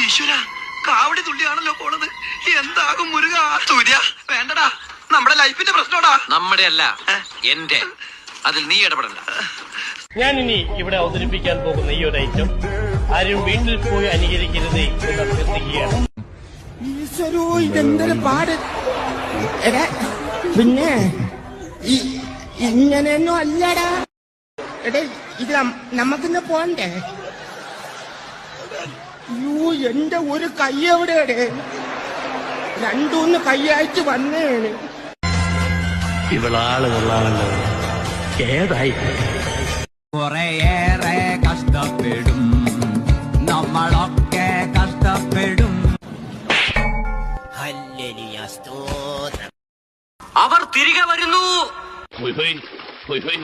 ഈശ്വര, കാവടി തുള്ളിയാണല്ലോ പോണത്. എന്താകും മുരുക? സൂര്യ വേണ്ടടാ, നമ്മുടെ ലൈഫിന്റെ പ്രശ്നോടാ. നമ്മുടെ അല്ല, എന്റെ. അതിൽ നീ ഇടപെടണ്ട. ഞാൻ ഇനി ഇവിടെ അവതരിപ്പിക്കാൻ പോകുന്ന ഈ ഒരു ഐറ്റം ആരും വീട്ടിൽ പോയി അനുകരിക്കരുതേ എന്ന് അഭ്യർത്ഥിക്കുകയാണ്. ഈശ്വരോ, ഇതെന്തൊരു പാട്. എടാ പിന്നെ ഇങ്ങനെയൊന്നും അല്ലടാ. എടേ, ഇത് നമുക്കിന്ന് പോണ്ടേ? അയ്യോ, എന്റെ ഒരു കൈ എവിടെയുടെ? രണ്ടൂന്ന് കൈയായിട്ട് വന്നേണ്. ഇവളാള് കൊള്ളാമല്ലോ. ഏതായി കുറേയേറെ കഷ്ടപ്പെടും, നമ്മളൊക്കെ കഷ്ടപ്പെടും. അവർ തിരികെ വരുന്നു. ഹൊയ് ഹൊയ് ഹൊയ് ഹൊയ്.